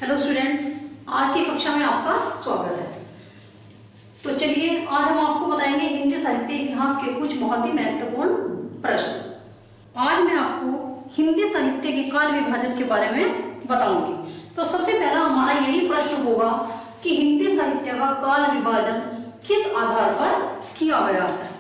Hello students, आज की कक्षा में आपका स्वागत है। तो चलिए आज हम आपको बताएंगे हिंदी साहित्य इतिहास के कुछ बहुत ही महत्वपूर्ण प्रश्न। आज मैं आपको हिंदी साहित्य के काल विभाजन के बारे में बताऊंगी। तो सबसे पहला हमारा यही प्रश्न होगा कि हिंदी साहित्य का काल विभाजन किस आधार पर किया गया है।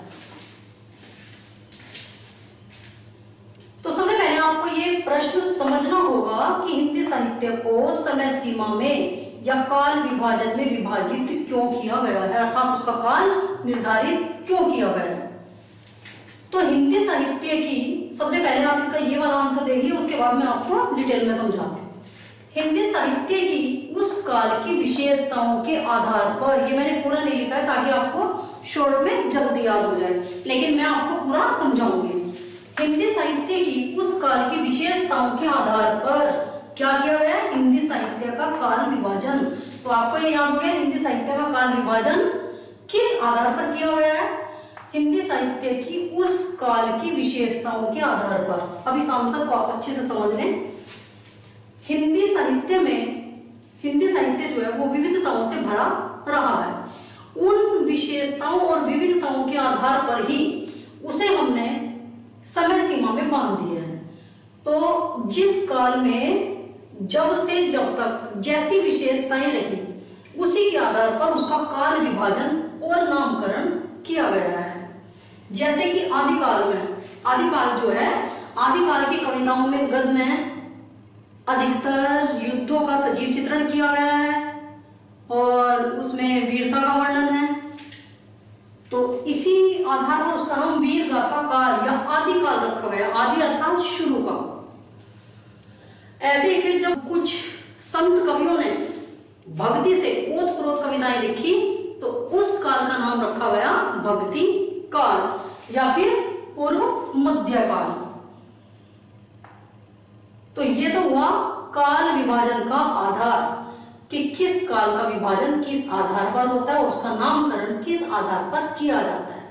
तो सबसे पहले आपको ये प्रश्न समझना होगा कि हिंदी साहित्य को समय सीमा में या काल विभाजन में विभाजित क्यों किया गया है, अर्थात उसका काल निर्धारित क्यों किया गया है। तो हिंदी साहित्य की सबसे पहले आप इसका ये वाला आंसर देखिए, उसके बाद मैं आपको डिटेल में समझाती हूँ। हिंदी साहित्य की उस काल की विशेषताओं के आधार पर, ये मैंने पूरा नहीं लिखा है ताकि आपको शॉर्ट में जल्दी याद हो जाए, लेकिन मैं आपको पूरा समझाऊंगी। हिंदी साहित्य की उस काल की विशेषताओं के आधार पर क्या किया गया है, हिंदी साहित्य का काल विभाजन। तो आपको ये याद हो गया हिंदी साहित्य का काल विभाजन किस आधार पर किया गया है, हिंदी साहित्य की उस काल की विशेषताओं के आधार पर। अब इस आंसर को आप अच्छे से समझ लें। हिंदी साहित्य जो है वो विविधताओं से भरा रहा है। उन विशेषताओं और विविधताओं के आधार पर ही उसे हमने समय सीमा में बांध दिया है। तो जिस काल में जब से जब तक जैसी विशेषताएं रही उसी के आधार पर उसका काल विभाजन और नामकरण किया गया है। जैसे कि आदिकाल में, आदिकाल जो है, आदिकाल की कविताओं में गद्य में अधिकतर युद्धों का सजीव चित्रण किया गया है और उसमें वीरता का वर्णन है। तो इसी आधार पर उसका नाम वीर गाथा काल या आदि काल रखा गया। आदि अर्थात शुरू का। ऐसे ही फिर जब कुछ संत कवियों ने भक्ति से ओतप्रोत कविताएं लिखी तो उस काल का नाम रखा गया भक्ति काल या फिर पूर्व मध्य काल। तो ये तो हुआ काल विभाजन का आधार कि किस काल का विभाजन किस आधार पर होता है, उसका नामकरण किस आधार पर किया जाता है।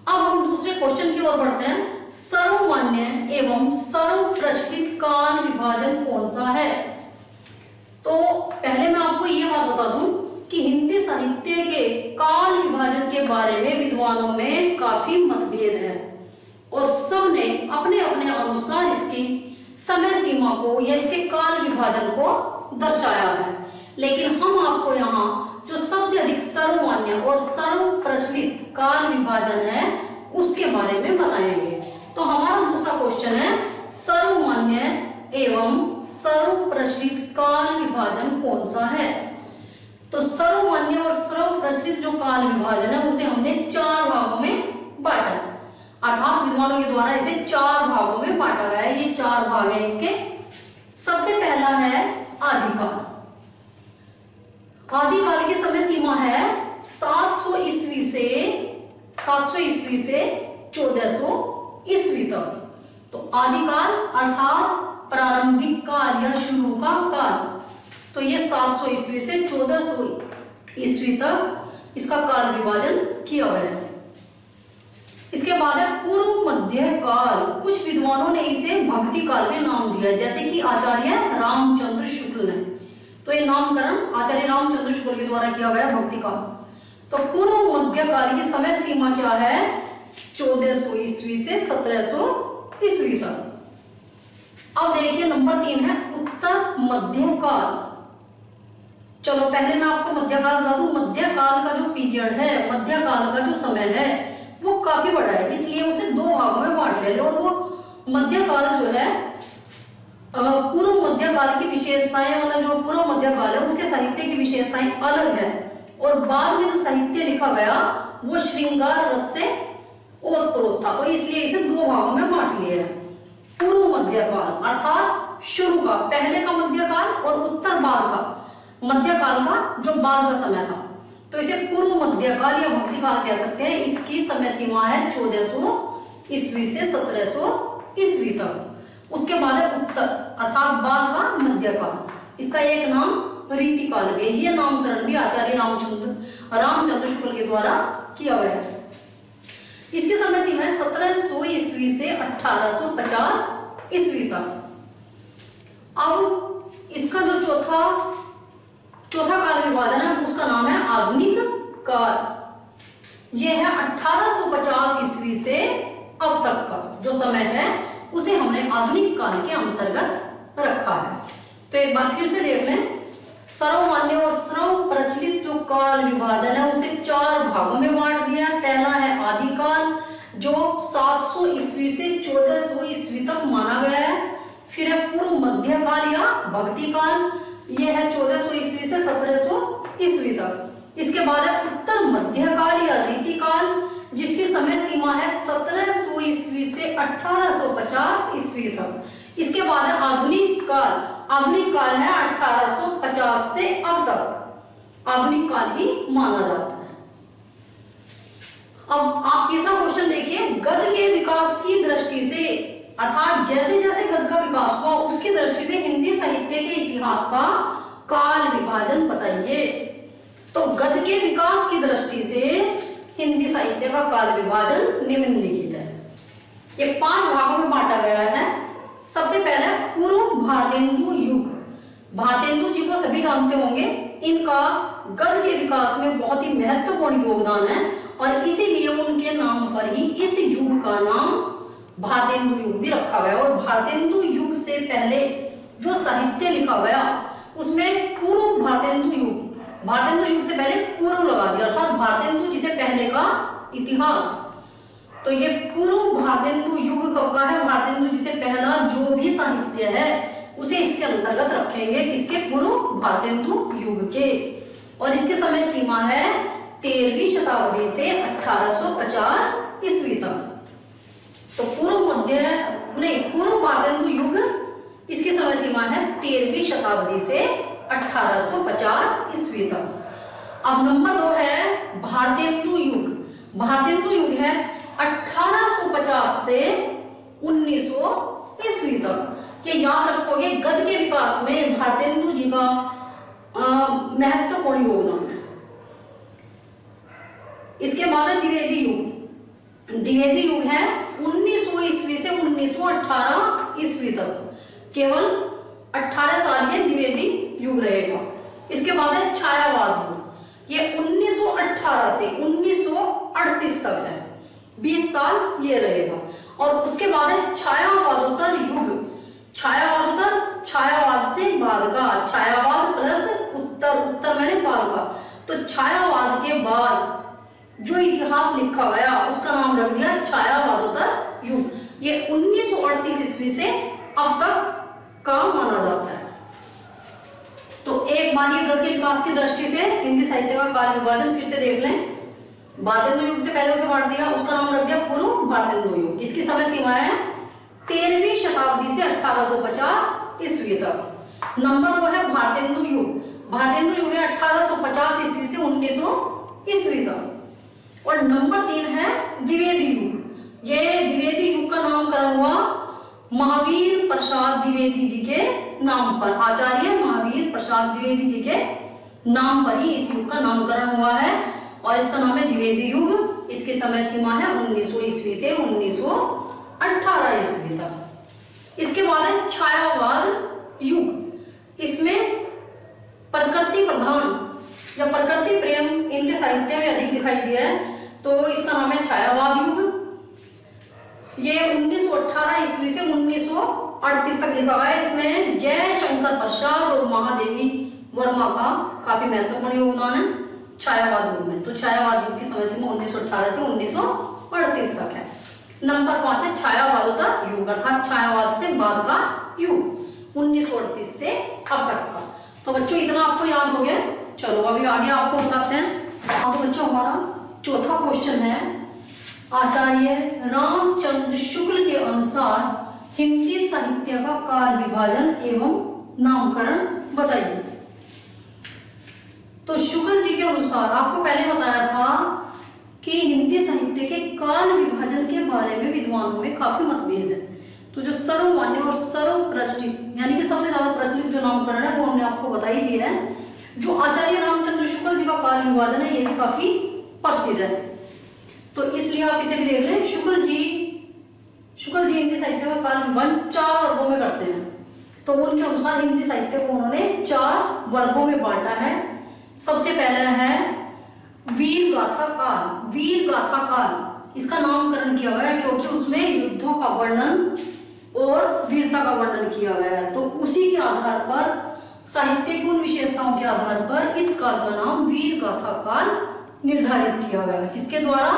अब हम दूसरे क्वेश्चन की ओर बढ़ते हैं। सर्वमान्य एवं सर्वप्रचलित काल विभाजन कौन सा है। तो पहले मैं आपको ये बात बता दूं कि हिंदी साहित्य के काल विभाजन के बारे में विद्वानों में काफी मतभेद है और सबने अपने अपने अनुसार इसकी समय सीमा को या इसके काल विभाजन को दर्शाया है। लेकिन हम आपको यहाँ जो सबसे अधिक सर्वमान्य और सर्वप्रचलित काल विभाजन है उसके बारे में बताएंगे। तो हमारा दूसरा क्वेश्चन है सर्वमान्य एवं सर्वप्रचलित काल विभाजन कौन सा है। तो सर्वमान्य और सर्वप्रचलित जो काल विभाजन है उसे हमने 4 भागों में बांटा, अर्थात विद्वानों के द्वारा इसे 4 भागों में बांटा गया है। ये 4 भाग हैं इसके। सबसे पहला है आदिकाल। आदिकाल की समय सीमा है 700 ईस्वी से 1400 ईस्वी तक। तो आदिकाल अर्थात प्रारंभिक काल या शुरू का काल। तो ये 700 ईस्वी से 1400 ईस्वी तक इसका काल विभाजन किया गया है। इसके बाद है पूर्व मध्य काल। कुछ विद्वानों ने इसे भक्ति काल में नाम दिया है, जैसे कि आचार्य रामचंद्र शुक्ल ने। तो ये नामकरण आचार्य रामचंद्र शुक्ल के द्वारा किया गया भक्ति काल। तो पूर्व मध्य काल की समय सीमा क्या है, 1400 ईस्वी से 1700 ईस्वी तक। अब देखिए नंबर 3 है उत्तर मध्य काल। चलो पहले मैं आपको मध्यकाल बता दूं। मध्यकाल का जो पीरियड है, मध्यकाल का जो समय है वो काफी बड़ा है, इसलिए उसे 2 भागों में बांट ले। और वो मध्यकाल जो है, पूर्व मध्यकाल की विशेषताएं, मतलब जो पूर्व मध्यकाल है उसके साहित्य की विशेषताएं अलग है और बाद में जो साहित्य लिखा गया वो श्रृंगार रस से ओतप्रोत था। तो इसलिए इसे 2 भागों में बांट लिया है। पूर्व मध्यकाल अर्थात शुरू का, पहले का मध्यकाल, और उत्तर बाद का मध्यकाल का जो बाद का समय था। तो इसे पूर्व मध्यकाल या भक्ति काल कह सकते हैं। इसकी समय सीमा है 1400 ईस्वी से 1700 ईस्वी तक। उसके बाद है उत्तर अर्थात बाद का मध्यकाल। इसका एक नाम रीतिकाल भी है। यह नामकरण भी आचार्य रामचंद्र शुक्ल के द्वारा किया गया है। इसकी समय सीमा है 1700 ईस्वी से 1850 ईस्वी तक। अब इसका जो चौथा चौथा काल विभाजन है उसका नाम है आधुनिक काल। यह है 1850 ईस्वी से अब तक का जो समय है उसे हमने आधुनिक काल के अंतर्गत रखा है। तो एक बार फिर से देख लें, सर्वमान्य और सर्व प्रचलित जो काल विभाजन है उसे 4 भागों में बांट दिया है। पहला है आदिकाल जो 700 ईस्वी से 1400 ईस्वी तक माना गया है। फिर है पूर्व मध्यकाल या भक्ति काल, यह है 1400 ईस्वी से 1700 ईस्वी तक। इसके बाद है उत्तर मध्यकाल या रीतिकाल जिसकी समय सीमा है 1700 ईस्वी से 1850 ईस्वी तक। इसके बाद है आधुनिक काल। आधुनिक काल है 1850 से अब तक आधुनिक काल ही माना जाता है। अब आप तीसरा क्वेश्चन देखिए, गद्य के विकास की दृष्टि से अर्थात जैसे जैसे गद्य का विकास हुआ उसकी दृष्टि से हिंदी साहित्य के इतिहास का काल विभाजन बताइए। तो गद्य के विकास की दृष्टि से हिंदी साहित्य का काल विभाजन निम्नलिखित है। ये 5 भागों में बांटा गया है। सबसे पहले पूर्व भारतेंदु युग। भारतेंदु जी को सभी जानते होंगे, इनका गद्य के विकास में बहुत ही महत्वपूर्ण योगदान है और इसीलिए उनके नाम पर ही इस युग का नाम भारतेंदु युग भी रखा गया। और भारतेंदु युग से पहले जो साहित्य लिखा गया उसमें पूर्व भारतेंदु युग, भारतेंदु युग से पहले पूर्व लगा दिया अर्थात भारतेंदु जी से पहले का इतिहास। तो ये पूर्व भारतेंदु युग कब का है? भारतेंदु जी से पहला जो भी साहित्य है उसे इसके अंतर्गत रखेंगे, इसके पूर्व भारतेंदु युग के। और इसके समय सीमा है 13वीं शताब्दी से 1850 ईस्वी तक। तो पूर्व भारतेंदु युग इसकी समय सीमा है 13वीं शताब्दी से 1850 ईस्वी तक। अब नंबर 2 है भारतेंदु युग। भारतेंदु युग है 1850 से 1900 ईस्वी तक। ये याद रखोगे, गद्य के विकास में भारतेंदु जी का महत्वपूर्ण योगदान है। इसके बाद है द्विवेदी युग। द्विवेदी युग है 1900 ईस्वी से 1918 ईस्वी तक। केवल 18 साल ये द्विवेदी युग रहेगा। इसके बाद है छायावाद युग। ये 1918 से 1938 तक है, 20 साल ये रहेगा। और उसके बाद है छायावादोत्तर युग। छायावाद से बाद का, छायावाद प्लस उत्तर मैंने बाद का। तो छायावाद के बाद जो इतिहास लिखा गया उसका नाम रख दिया छायावादोत्तर युग। ये 1938 ईस्वी से अब तक का माना जाता है। तो एक बार ये गद्य के विकास की दृष्टि से हिंदी साहित्य का काल विभाजन फिर से देख लें। भारतेंदु युग से पहले उसे बांट दिया, उसका नाम रख दिया पूर्व भारतेंदु युग। इसकी समय सीमा है 13वीं शताब्दी से 1850 ईस्वी तक। नंबर 2 है भारतेंदु युग। भारतेंदु युग है 1850 ईस्वी से 1900 ईस्वी तक। और नंबर 3 है द्विवेदी युग। ये द्विवेदी युग का नामकरण हुआ महावीर प्रसाद द्विवेदी जी के नाम पर। आचार्य महावीर प्रसाद द्विवेदी जी के नाम पर ही इस युग का नामकरण हुआ है और इसका नाम है द्विवेदी युग। इसकी समय सीमा है 1900 ईस्वी से 1918 ईस्वी तक। इसके बाद है छायावाद युग। इसमें प्रकृति प्रधान या प्रकृति प्रेम इनके साहित्य में अधिक दिखाई दिया है, तो इसका नाम है छायावाद युग। ये 1918 ईस्वी से 1938 तक लिखा हुआ है। इसमें जय शंकर प्रसाद और महादेवी वर्मा का काफी महत्वपूर्ण योगदान है छायावाद युग में। तो छायावाद युग की समय सीमा 1918 से 1938 तक है। नंबर 5 है छायावादोत्तर युग अर्थात छायावाद से बाद का युग 1938 से अब तक का। तो बच्चों इतना आपको याद हो गया। चलो अभी आगे आपको बताते हैं। अब बच्चों हमारा चौथा क्वेश्चन है, आचार्य रामचंद्र शुक्ल के अनुसार हिंदी साहित्य का काल विभाजन एवं नामकरण बताइए। तो शुक्ल जी के अनुसार आपको पहले बताया था कि हिंदी साहित्य के काल विभाजन के बारे में विद्वानों में काफी मतभेद है। तो जो सर्वमान्य और सर्व प्रचलित यानी कि सबसे ज्यादा प्रचलित जो नामकरण है वो हमने आपको बता ही दिया है। जो आचार्य रामचंद्र शुक्ल जी का काल विभाजन है ये भी काफी प्रसिद्ध है, तो इसलिए आप इसे भी देख लें। शुक्ल जी हिंदी साहित्य का काल विभाजन 4 वर्गों में करते हैं। तो उनके अनुसार हिंदी साहित्य को उन्होंने 4 वर्गों में बांटा है। सबसे पहला है वीर गाथा काल। वीर गाथा काल इसका नामकरण किया गया है क्योंकि उसमें युद्धों का वर्णन और वीरता का वर्णन किया गया है। तो उसी के आधार पर, साहित्य की उन विशेषताओं के आधार पर इस काल का नाम वीर गाथा काल निर्धारित किया गया। किसके द्वारा?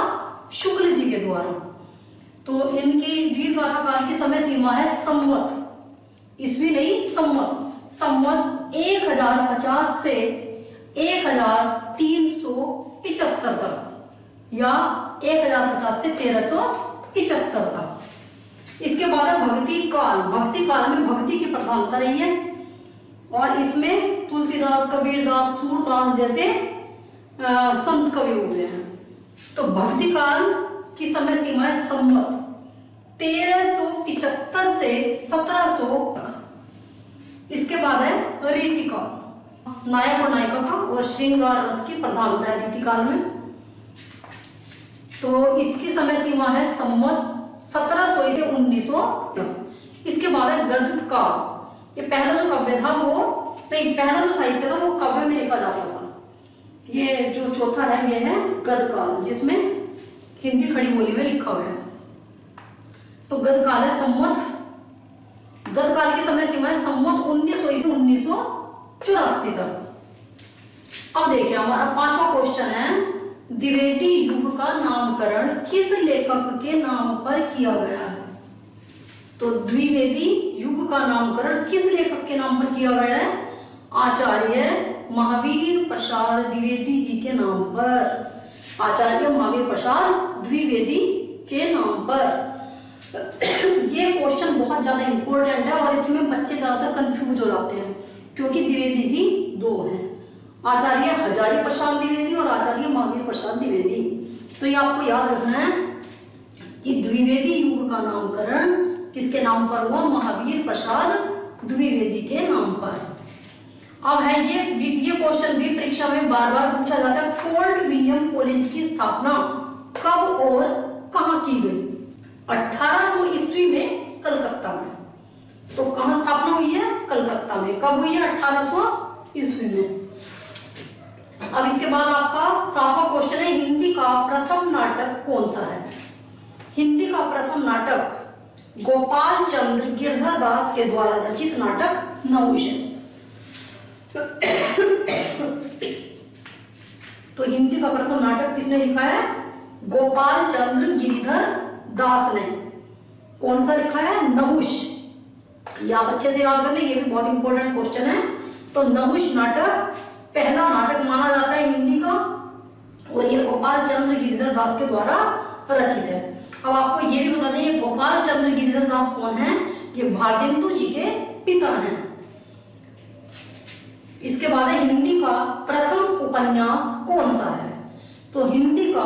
शुक्ल जी के द्वारा। तो इनकी वीर गाथा काल की समय सीमा है संवत, ईस्वी नहीं संवत, संवत 1050 से 1375 तक या 1050 से 1375 तक। इसके बाद है भक्ति काल। भक्ति काल में भक्ति की प्रधानता रही है और इसमें तुलसीदास, कबीरदास, सूरदास जैसे संत कवि हुए हैं। तो भक्ति काल की समय सीमा है संवत 1375 से 1700 तक। इसके बाद है रीति काल। नायक और नायिका का और श्रृंगार रस की प्रधानता है रीति काल में। तो इसकी समय सीमा है संवत 1700 से 1900 तक। इसके बाद है गद्य काल। ये पहला जो काव्य था वो नहीं, पहला जो साहित्य था वो काव्य में लिखा जाता था। ये जो चौथा है ये है गद्य काल, जिसमें हिंदी खड़ी बोली में लिखा हुआ है। तो गद्य काल है संवत, गद्य काल की समय सीमा है संवत 1900 से 1984 तक। अब देखिए हमारा 5वां क्वेश्चन है द्विवेदी युग का नामकरण किस लेखक के नाम पर किया गया है? तो द्विवेदी युग का नामकरण किस लेखक के नाम पर किया गया है? आचार्य महावीर प्रसाद द्विवेदी जी के नाम पर। आचार्य महावीर प्रसाद द्विवेदी के नाम पर। ये क्वेश्चन बहुत ज्यादा इंपॉर्टेंट है और इसमें बच्चे ज्यादातर कंफ्यूज हो जाते हैं क्योंकि द्विवेदी जी 2 हैं, आचार्य हजारी प्रसाद द्विवेदी और आचार्य महावीर प्रसाद द्विवेदी। तो ये आपको याद रखना है कि द्विवेदी युग का नामकरण किसके नाम पर हुआ? महावीर प्रसाद द्विवेदी के नाम पर। अब है ये क्वेश्चन भी परीक्षा में बार बार पूछा जाता है। फोर्ट विलियम कॉलेज की स्थापना कब और कहां की गई? 1800 ईस्वी में कलकत्ता में। तो कहां स्थापना हुई है? कलकत्ता में। कब हुई है? 1800 ईस्वी में। अब इसके बाद आपका 7वां क्वेश्चन है हिंदी का प्रथम नाटक कौन सा है? हिंदी का प्रथम नाटक गोपाल चंद्र गिरधर दास के द्वारा रचित नाटक नहुष है। तो हिंदी का प्रथम नाटक किसने लिखा है? गोपाल चंद्र गिरिधर दास ने। कौन सा लिखा है? नहुष। ये आप अच्छे से याद कर लें, ये भी बहुत इंपॉर्टेंट क्वेश्चन है। तो नहुष नाटक पहला नाटक माना जाता है हिंदी का और ये गोपाल चंद्र गिरिधर दास के द्वारा रचित है। अब आपको ये भी बता दें ये गोपाल चंद्र गिरिधर दास कौन है? ये भारतेंदु जी के पिता हैं। इसके बाद है हिंदी का प्रथम उपन्यास कौन सा है? तो हिंदी का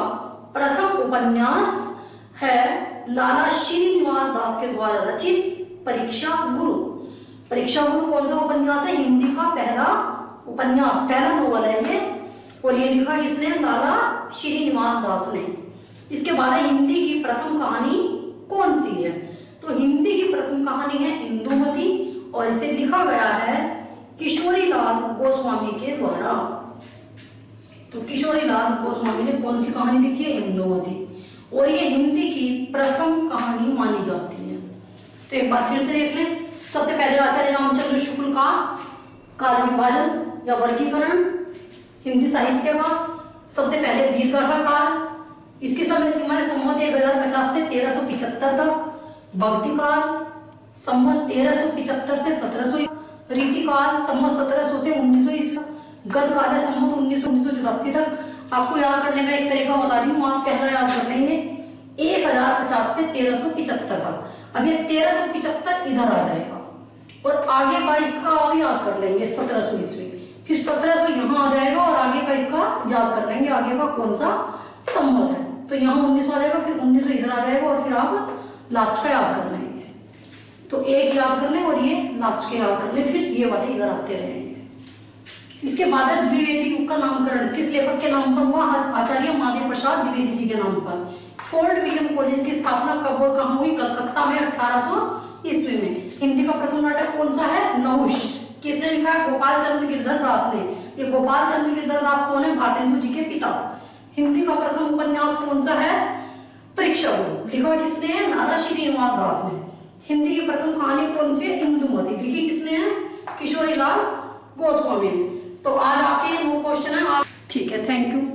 प्रथम उपन्यास है लाला श्रीनिवास दास के द्वारा रचित परीक्षा गुरु। परीक्षा गुरु कौन सा उपन्यास है? हिंदी का पहला उपन्यास, पहला नोवेल है ये और ये लिखा किसने? लाला श्रीनिवास दास ने। इसके बाद है हिंदी की प्रथम कहानी कौन सी है? तो हिंदी की प्रथम कहानी है इंदुमती और इसे लिखा गया है किशोरीलाल गोस्वामी के द्वारा। तो किशोरीलाल गोस्वामी ने कौन सी कहानी लिखी है? इंदुमती। और ये हिंदी की प्रथम कहानी मानी जाती है। तो एक बार फिर से देख लें। सबसे पहले आचार्य रामचंद्र शुक्ल का काल विभाजन या वर्गीकरण हिंदी साहित्य का। सबसे पहले वीरगाथा काल, इसकी समय सीमा है संवत 1050 से 1375 तक। भक्ति काल संवत 1375 से 1700। रीति काल संवत 1700 से 1900 ईस्वी। गद्य काल है संवत 1984 तक। आपको याद करने का एक तरीका बता रही हूँ, आप पहला याद कर लेंगे 1050 से 1375 तक। अब ये 1375 इधर आ जाएगा और आगे का इसका आप याद कर लेंगे 1700 ईस्वी, फिर 1700 यहाँ आ जाएगा और आगे का इसका याद कर लेंगे आगे का कौन सा संवत है। तो यहाँ 1900 आ जाएगा, फिर 1900 इधर आ जाएगा और फिर आप लास्ट का याद कर लेंगे। तो एक याद कर लें और ये लास्ट के याद कर लें, फिर ये वाले इधर आते रहेंगे। इसके बाद है द्विवेदी युग का नामकरण किस लेखक के नाम पर हुआ? आचार्य महावीर प्रसाद द्विवेदी जी के नाम पर। फोर्ट विलियम कॉलेज की स्थापना कब और कहाँ हुई? कलकत्ता में 1800 ईस्वी में। हिंदी का प्रथम नाटक कौन सा है? नहुष। किसने लिखा है? गोपाल चंद्र गिरधर दास ने। ये गोपाल चंद्र गिरधर दास कौन है? भारतेंदु जी के पिता। हिंदी का प्रथम उपन्यास कौन सा है? परीक्षा गुरु। लिखा किसने? नादा श्रीनिवास दास ने। हिंदी की प्रथम कहानी कौन सी है? इंदुमती। लिखी किसने है? किशोरी लाल गोस्वामी ने। तो आज आपके 9 क्वेश्चन है। ठीक है, थैंक यू।